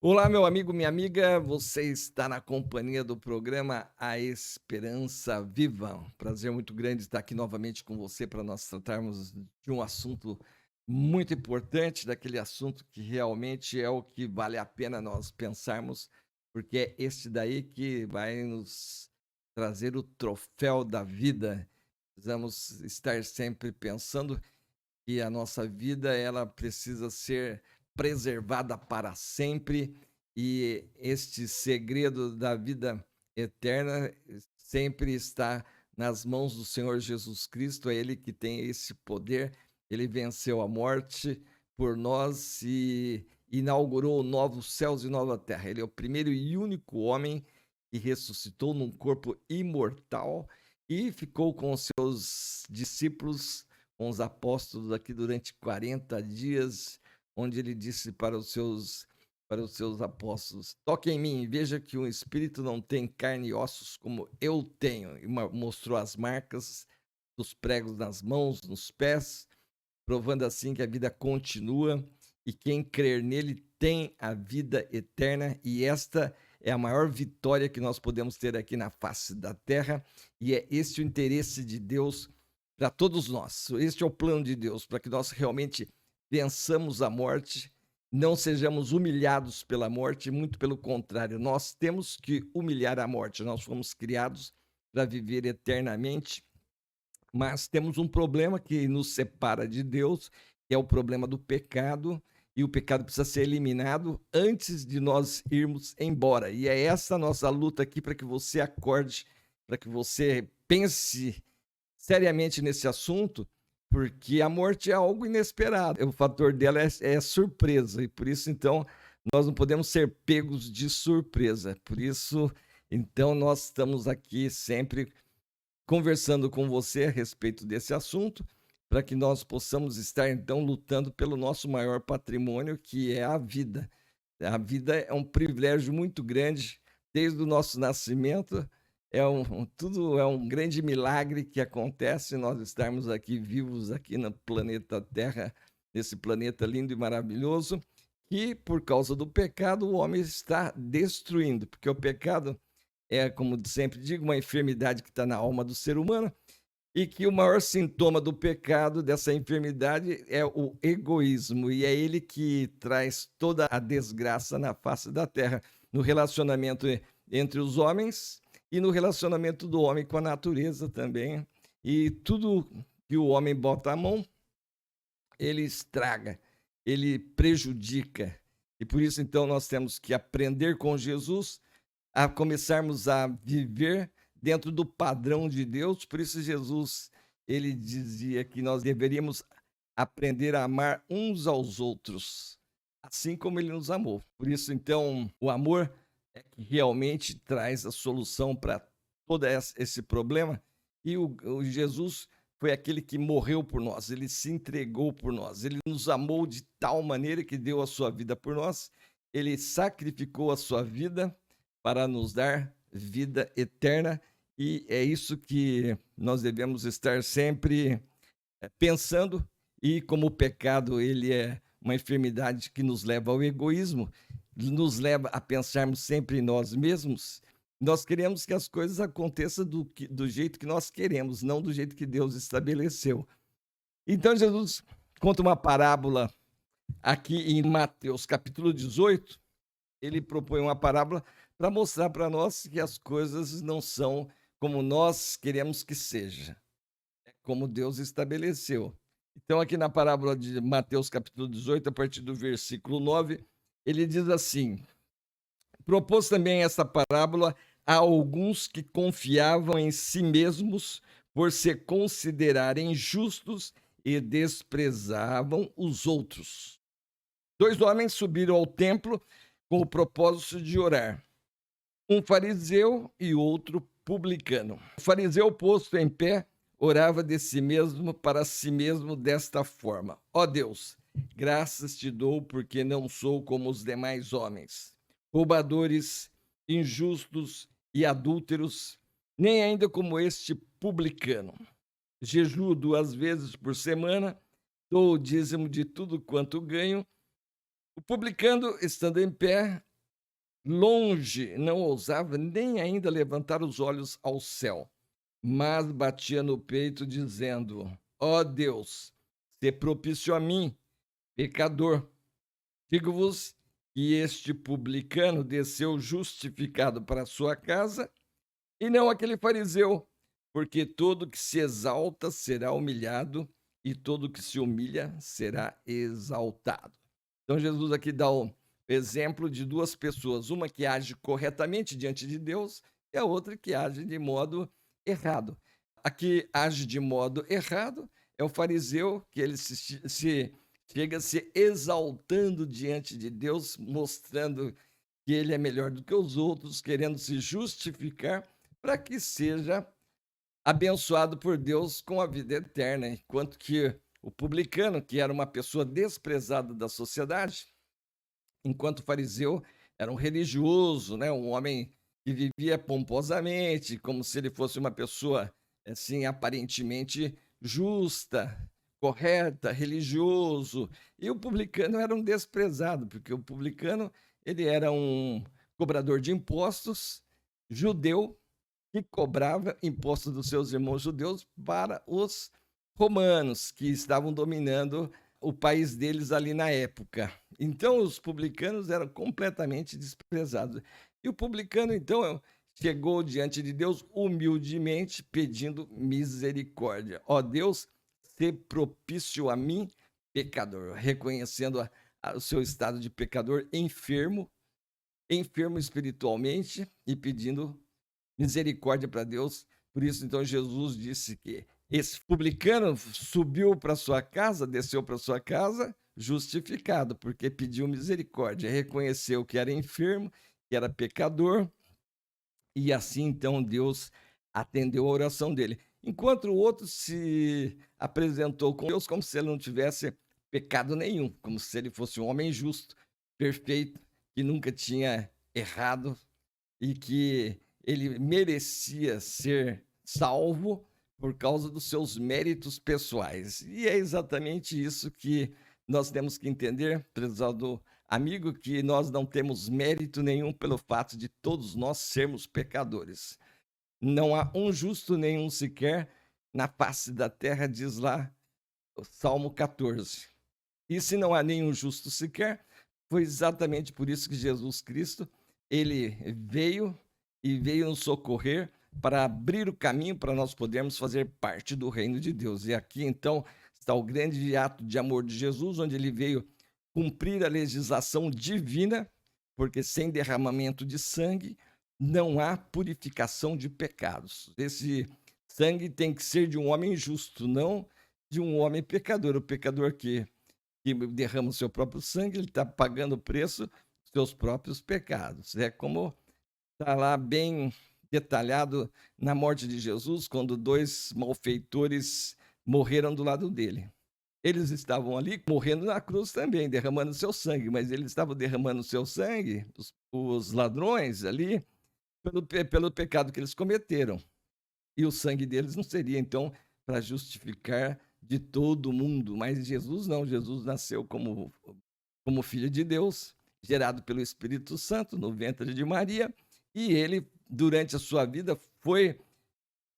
Olá, meu amigo, minha amiga, você está na companhia do programa A Esperança Viva. Um prazer muito grande estar aqui novamente com você para nós tratarmos de um assunto muito importante, daquele assunto que realmente é o que vale a pena nós pensarmos, porque é este daí que vai nos trazer o troféu da vida. Precisamos estar sempre pensando que a nossa vida ela precisa ser preservada para sempre e este segredo da vida eterna sempre está nas mãos do Senhor Jesus Cristo, é Ele que tem esse poder. Ele venceu a morte por nós e inaugurou novos céus e nova terra. Ele é o primeiro e único homem que ressuscitou num corpo imortal e ficou com os seus discípulos, com os apóstolos aqui durante 40 dias, onde ele disse para os seus apóstolos: toquem em mim, veja que um espírito não tem carne e ossos como eu tenho. E mostrou as marcas dos pregos nas mãos, nos pés, provando assim que a vida continua e quem crer nele tem a vida eterna, e esta é a maior vitória que nós podemos ter aqui na face da terra, e é este o interesse de Deus para todos nós. Este é o plano de Deus, para que nós realmente vençamos a morte, não sejamos humilhados pela morte, muito pelo contrário, nós temos que humilhar a morte. Nós fomos criados para viver eternamente, mas temos um problema que nos separa de Deus, que é o problema do pecado, e o pecado precisa ser eliminado antes de nós irmos embora. E é essa a nossa luta aqui, para que você acorde, para que você pense seriamente nesse assunto, porque a morte é algo inesperado. O fator dela é surpresa, e por isso, então, nós não podemos ser pegos de surpresa. Por isso, então, nós estamos aqui sempre conversando com você a respeito desse assunto, para que nós possamos estar então lutando pelo nosso maior patrimônio, que é a vida. A vida é um privilégio muito grande, desde o nosso nascimento. Tudo é um grande milagre que acontece nós estarmos aqui vivos aqui no planeta Terra, nesse planeta lindo e maravilhoso, que por causa do pecado o homem está destruindo, porque o pecado é, como sempre digo, uma enfermidade que está na alma do ser humano, e que o maior sintoma do pecado, dessa enfermidade, é o egoísmo, e é ele que traz toda a desgraça na face da terra, no relacionamento entre os homens e no relacionamento do homem com a natureza também. E tudo que o homem bota a mão, ele estraga, ele prejudica. E por isso, então, nós temos que aprender com Jesus a começarmos a viver dentro do padrão de Deus. Por isso Jesus, ele dizia que nós deveríamos aprender a amar uns aos outros, assim como ele nos amou. Por isso, então, o amor é que realmente traz a solução para todo esse problema. E o Jesus foi aquele que morreu por nós, ele se entregou por nós, ele nos amou de tal maneira que deu a sua vida por nós, ele sacrificou a sua vida para nos dar vida eterna, e é isso que nós devemos estar sempre pensando. E como o pecado ele é uma enfermidade que nos leva ao egoísmo, nos leva a pensarmos sempre em nós mesmos, nós queremos que as coisas aconteçam do jeito que nós queremos, não do jeito que Deus estabeleceu. Então Jesus conta uma parábola aqui em Mateus capítulo 18. Ele propõe uma parábola para mostrar para nós que as coisas não são como nós queremos que seja, é como Deus estabeleceu. Então, aqui na parábola de Mateus, capítulo 18, a partir do versículo 9, ele diz assim: propôs também essa parábola a alguns que confiavam em si mesmos por se considerarem justos e desprezavam os outros. Dois homens subiram ao templo com o propósito de orar, um fariseu e outro publicano. O fariseu, posto em pé, orava de si mesmo para si mesmo desta forma: ó Deus, graças te dou porque não sou como os demais homens, roubadores, injustos e adúlteros, nem ainda como este publicano. Jejuo 2 vezes por semana, dou o dízimo de tudo quanto ganho. O publicano, estando em pé, Longe, não ousava nem ainda levantar os olhos ao céu, mas batia no peito, dizendo: Ó Deus, se propício a mim, pecador. Digo-vos que este publicano desceu justificado para a sua casa, e não aquele fariseu, porque todo que se exalta será humilhado, e todo que se humilha será exaltado. Então, Jesus aqui dá o exemplo de duas pessoas, uma que age corretamente diante de Deus e a outra que age de modo errado. A que age de modo errado é o fariseu, que ele chega se exaltando diante de Deus, mostrando que ele é melhor do que os outros, querendo se justificar para que seja abençoado por Deus com a vida eterna, enquanto que o publicano, que era uma pessoa desprezada da sociedade, enquanto o fariseu era um religioso, né, um homem que vivia pomposamente, como se ele fosse uma pessoa assim aparentemente justa, correta, religioso. E o publicano era um desprezado, porque o publicano ele era um cobrador de impostos, judeu, que cobrava impostos dos seus irmãos judeus para os romanos, que estavam dominando o país deles ali na época. Então, os publicanos eram completamente desprezados. E o publicano, então, chegou diante de Deus humildemente, pedindo misericórdia. Ó Deus, se propício a mim, pecador, reconhecendo o seu estado de pecador, enfermo espiritualmente e pedindo misericórdia para Deus. Por isso, então, Jesus disse que esse publicano subiu para sua casa, desceu para sua casa, justificado, porque pediu misericórdia, reconheceu que era enfermo, que era pecador, e assim, então, Deus atendeu a oração dele. Enquanto o outro se apresentou com Deus como se ele não tivesse pecado nenhum, como se ele fosse um homem justo, perfeito, que nunca tinha errado e que ele merecia ser salvo por causa dos seus méritos pessoais. E é exatamente isso que nós temos que entender, prezado amigo, que nós não temos mérito nenhum pelo fato de todos nós sermos pecadores. Não há um justo nenhum sequer na face da terra, diz lá o Salmo 14. E se não há nenhum justo sequer, foi exatamente por isso que Jesus Cristo, ele veio nos socorrer para abrir o caminho para nós podermos fazer parte do reino de Deus. E aqui, então, está o grande ato de amor de Jesus, onde ele veio cumprir a legislação divina, porque sem derramamento de sangue não há purificação de pecados. Esse sangue tem que ser de um homem justo, não de um homem pecador. O pecador que derrama o seu próprio sangue, ele está pagando o preço dos seus próprios pecados. É como está lá bem detalhado na morte de Jesus, quando dois malfeitores morreram do lado dele. Eles estavam ali morrendo na cruz também, derramando seu sangue, mas eles estavam derramando seu sangue, os ladrões ali, pelo pecado que eles cometeram. E o sangue deles não seria, então, para justificar de todo mundo. Mas Jesus não, Jesus nasceu como filho de Deus, gerado pelo Espírito Santo no ventre de Maria, e ele, durante a sua vida, foi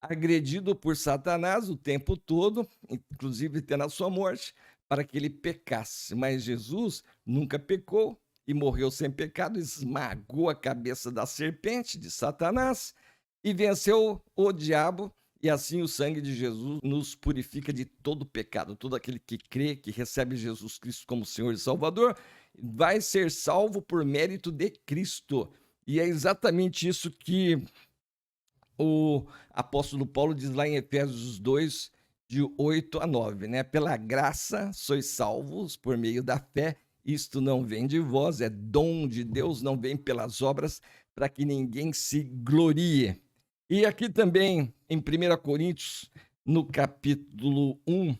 agredido por Satanás o tempo todo, inclusive até na sua morte, para que ele pecasse. Mas Jesus nunca pecou e morreu sem pecado, esmagou a cabeça da serpente de Satanás e venceu o diabo. E assim o sangue de Jesus nos purifica de todo pecado. Todo aquele que crê, que recebe Jesus Cristo como Senhor e Salvador, vai ser salvo por mérito de Cristo. E é exatamente isso que o apóstolo Paulo diz lá em Efésios 2, de 8 a 9, né? Pela graça sois salvos por meio da fé, isto não vem de vós, é dom de Deus, não vem pelas obras, para que ninguém se glorie. E aqui também, em 1 Coríntios, no capítulo 1,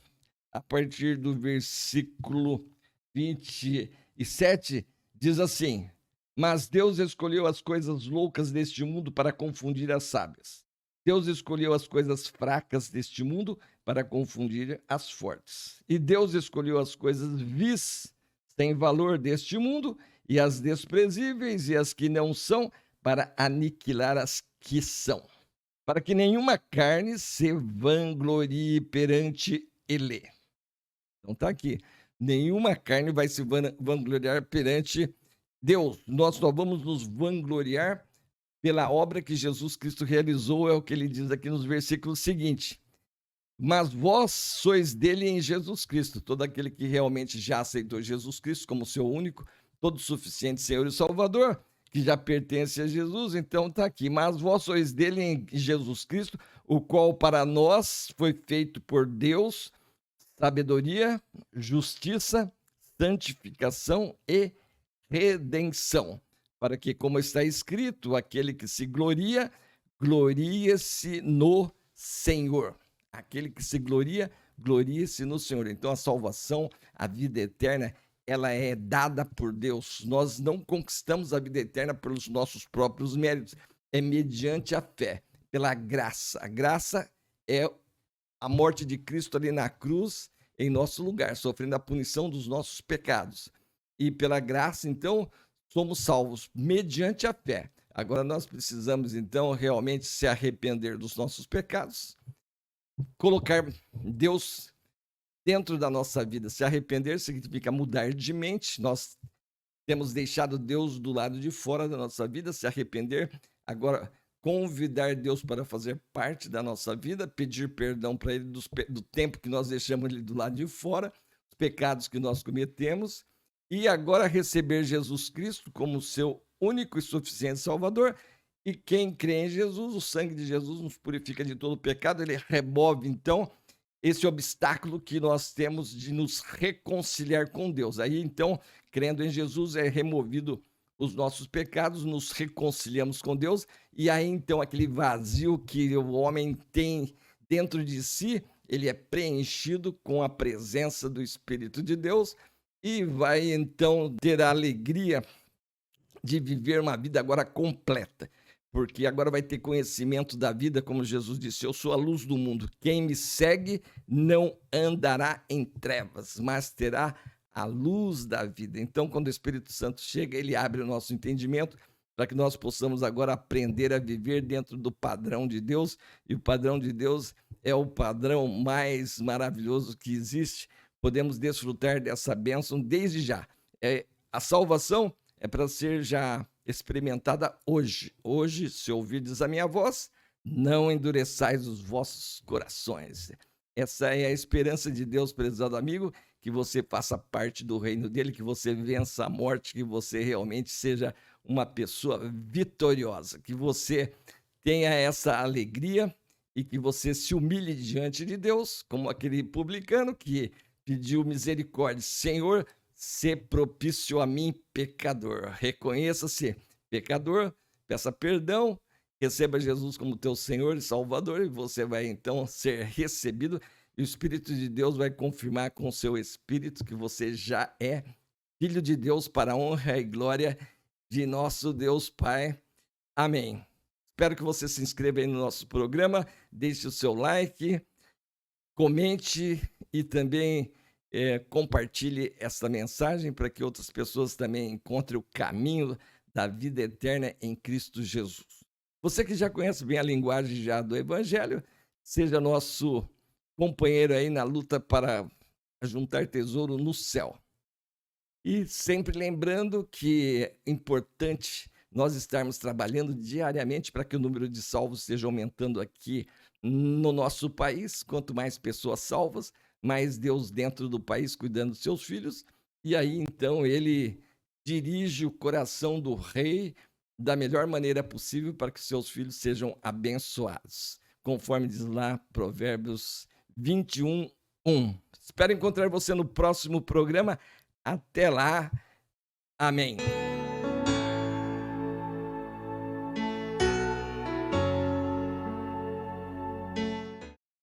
a partir do versículo 27, diz assim: Mas Deus escolheu as coisas loucas deste mundo para confundir as sábias. Deus escolheu as coisas fracas deste mundo para confundir as fortes. E Deus escolheu as coisas vis, sem valor deste mundo, e as desprezíveis e as que não são, para aniquilar as que são, para que nenhuma carne se vanglorie perante ele. Então tá aqui, nenhuma carne vai se vangloriar perante Deus. Nós só vamos nos vangloriar pela obra que Jesus Cristo realizou, é o que ele diz aqui nos versículos seguintes. Mas vós sois dele em Jesus Cristo. Todo aquele que realmente já aceitou Jesus Cristo como seu único, todo suficiente Senhor e Salvador, que já pertence a Jesus, então está aqui. Mas vós sois dele em Jesus Cristo, o qual para nós foi feito por Deus sabedoria, justiça, santificação e redenção, para que, como está escrito, aquele que se gloria, glorie-se no Senhor. Aquele que se gloria, glorie-se no Senhor. Então a salvação, a vida eterna, ela é dada por Deus. Nós não conquistamos a vida eterna pelos nossos próprios méritos, é mediante a fé, pela graça. A graça é a morte de Cristo ali na cruz, em nosso lugar, sofrendo a punição dos nossos pecados. E pela graça, então, somos salvos mediante a fé. Agora nós precisamos, então, realmente se arrepender dos nossos pecados, colocar Deus dentro da nossa vida. Se arrepender significa mudar de mente. Nós temos deixado Deus do lado de fora da nossa vida. Se arrepender, agora convidar Deus para fazer parte da nossa vida, pedir perdão para Ele do tempo que nós deixamos Ele do lado de fora, os pecados que nós cometemos, e agora receber Jesus Cristo como seu único e suficiente Salvador. E quem crê em Jesus, o sangue de Jesus nos purifica de todo pecado. Ele remove, então, esse obstáculo que nós temos de nos reconciliar com Deus. Aí, então, crendo em Jesus, é removido os nossos pecados, nos reconciliamos com Deus, e aí, então, aquele vazio que o homem tem dentro de si, ele é preenchido com a presença do Espírito de Deus, e vai, então, ter a alegria de viver uma vida agora completa, porque agora vai ter conhecimento da vida, como Jesus disse, eu sou a luz do mundo, quem me segue não andará em trevas, mas terá a luz da vida. Então, quando o Espírito Santo chega, ele abre o nosso entendimento para que nós possamos agora aprender a viver dentro do padrão de Deus, e o padrão de Deus é o padrão mais maravilhoso que existe. Podemos desfrutar dessa bênção desde já. A salvação é para ser já experimentada hoje. Hoje, se ouvirdes a minha voz, não endureçais os vossos corações. Essa é a esperança de Deus, prezado amigo, que você faça parte do reino dele, que você vença a morte, que você realmente seja uma pessoa vitoriosa, que você tenha essa alegria e que você se humilhe diante de Deus, como aquele publicano que pediu misericórdia. Senhor, se propício a mim, pecador. Reconheça-se pecador, peça perdão, receba Jesus como teu Senhor e Salvador, e você vai então ser recebido, e o Espírito de Deus vai confirmar com o seu Espírito que você já é filho de Deus, para a honra e glória de nosso Deus Pai. Amém. Espero que você se inscreva aí no nosso programa, deixe o seu like, comente e também compartilhe essa mensagem para que outras pessoas também encontrem o caminho da vida eterna em Cristo Jesus. Você que já conhece bem a linguagem já do Evangelho, seja nosso companheiro aí na luta para juntar tesouro no céu. E sempre lembrando que é importante nós estarmos trabalhando diariamente para que o número de salvos esteja aumentando aqui no nosso país. Quanto mais pessoas salvas, mais Deus dentro do país cuidando dos seus filhos. E aí, então, ele dirige o coração do rei da melhor maneira possível para que seus filhos sejam abençoados, conforme diz lá Provérbios 21:1. Espero encontrar você no próximo programa. Até lá. Amém.